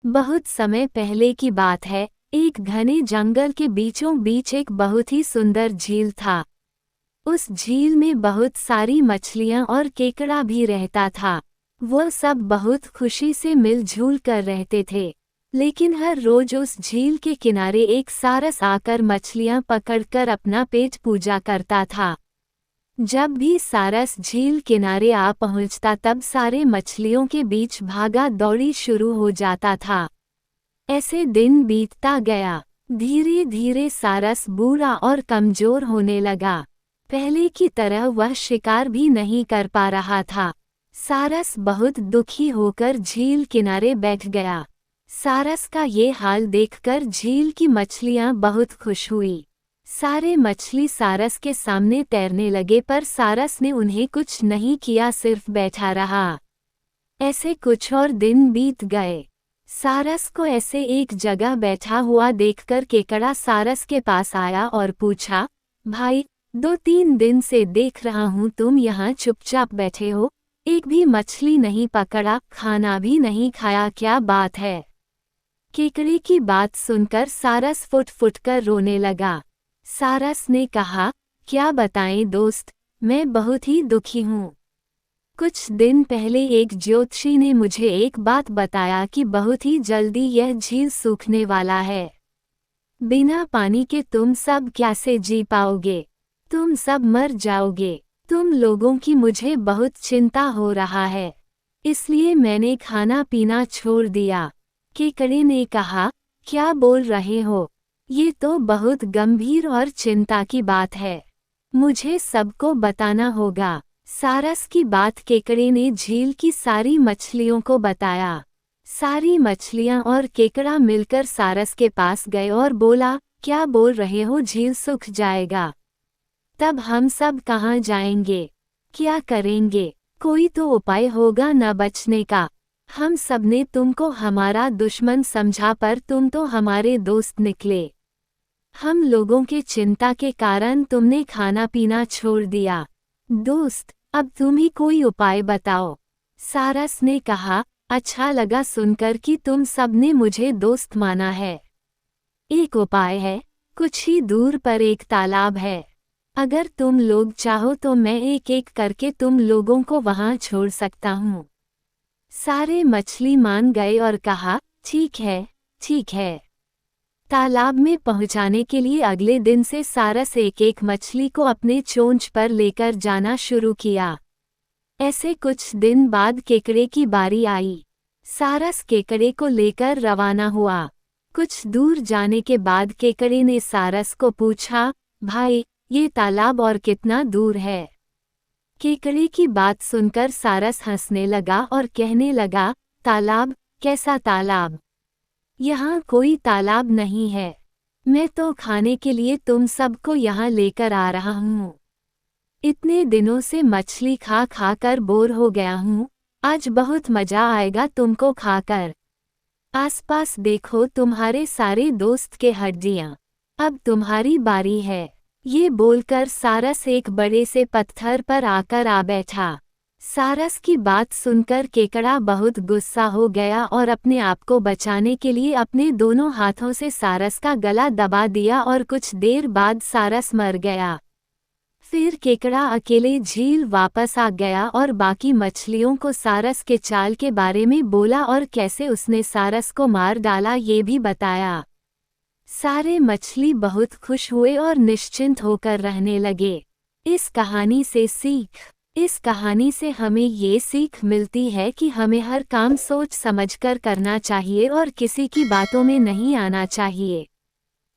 बहुत समय पहले की बात है। एक घने जंगल के बीचों बीच एक बहुत ही सुंदर झील था। उस झील में बहुत सारी मछलियां और केकड़ा भी रहता था। वो सब बहुत खुशी से मिलजुल कर रहते थे। लेकिन हर रोज उस झील के किनारे एक सारस आकर मछलियां पकड़कर अपना पेट पूजा करता था। जब भी सारस झील किनारे आ पहुंचता तब सारे मछलियों के बीच भागा दौड़ी शुरू हो जाता था। ऐसे दिन बीतता गया। धीरे धीरे सारस बूढ़ा और कमजोर होने लगा। पहले की तरह वह शिकार भी नहीं कर पा रहा था। सारस बहुत दुखी होकर झील किनारे बैठ गया। सारस का ये हाल देखकर झील की मछलियां बहुत खुश हुई। सारे मछली सारस के सामने तैरने लगे, पर सारस ने उन्हें कुछ नहीं किया, सिर्फ बैठा रहा। ऐसे कुछ और दिन बीत गए। सारस को ऐसे एक जगह बैठा हुआ देखकर केकड़ा सारस के पास आया और पूछा, भाई, 2-3 दिन से देख रहा हूँ तुम यहाँ चुपचाप बैठे हो, एक भी मछली नहीं पकड़ा, खाना भी नहीं खाया, क्या बात है? केकड़े की बात सुनकर सारस फुट फुट कर रोने लगा। सारस ने कहा, क्या बताएं दोस्त, मैं बहुत ही दुखी हूँ। कुछ दिन पहले एक ज्योतिषी ने मुझे एक बात बताया कि बहुत ही जल्दी यह झील सूखने वाला है। बिना पानी के तुम सब कैसे जी पाओगे? तुम सब मर जाओगे। तुम लोगों की मुझे बहुत चिंता हो रहा है, इसलिए मैंने खाना पीना छोड़ दिया। केकड़े ने कहा, क्या बोल रहे हो? ये तो बहुत गंभीर और चिंता की बात है। मुझे सबको बताना होगा। सारस की बात केकड़े ने झील की सारी मछलियों को बताया। सारी मछलियां और केकड़ा मिलकर सारस के पास गए और बोला, क्या बोल रहे हो, झील सूख जाएगा? तब हम सब कहाँ जाएंगे? क्या करेंगे? कोई तो उपाय होगा न बचने का। हम सबने तुमको हमारा दुश्मन समझा, पर तुम तो हमारे दोस्त निकले। हम लोगों के चिंता के कारण तुमने खाना पीना छोड़ दिया। दोस्त, अब तुम ही कोई उपाय बताओ। सारस ने कहा, अच्छा लगा सुनकर कि तुम सबने मुझे दोस्त माना है। एक उपाय है, कुछ ही दूर पर एक तालाब है। अगर तुम लोग चाहो तो मैं एक एक करके तुम लोगों को वहां छोड़ सकता हूँ। सारे मछली मान गए और कहा, ठीक है, ठीक है। तालाब में पहुंचाने के लिए अगले दिन से सारस एक एक मछली को अपने चोंच पर लेकर जाना शुरू किया। ऐसे कुछ दिन बाद केकड़े की बारी आई। सारस केकड़े को लेकर रवाना हुआ। कुछ दूर जाने के बाद केकड़े ने सारस को पूछा, भाई, ये तालाब और कितना दूर है? केकड़े की बात सुनकर सारस हंसने लगा और कहने लगा, तालाब? कैसा तालाब? यहाँ कोई तालाब नहीं है। मैं तो खाने के लिए तुम सबको यहाँ लेकर आ रहा हूँ। इतने दिनों से मछली खा खा कर बोर हो गया हूँ। आज बहुत मजा आएगा तुमको खाकर। आसपास देखो, तुम्हारे सारे दोस्त के हड्डियाँ। अब तुम्हारी बारी है। ये बोलकर सारस एक बड़े से पत्थर पर आकर आ बैठा। सारस की बात सुनकर केकड़ा बहुत गुस्सा हो गया और अपने आप को बचाने के लिए अपने दोनों हाथों से सारस का गला दबा दिया और कुछ देर बाद सारस मर गया। फिर केकड़ा अकेले झील वापस आ गया और बाकी मछलियों को सारस के चाल के बारे में बोला और कैसे उसने सारस को मार डाला ये भी बताया। सारे मछली बहुत खुश हुए और निश्चिंत होकर रहने लगे। इस कहानी से सीख। इस कहानी से हमें ये सीख मिलती है कि हमें हर काम सोच समझकर करना चाहिए और किसी की बातों में नहीं आना चाहिए।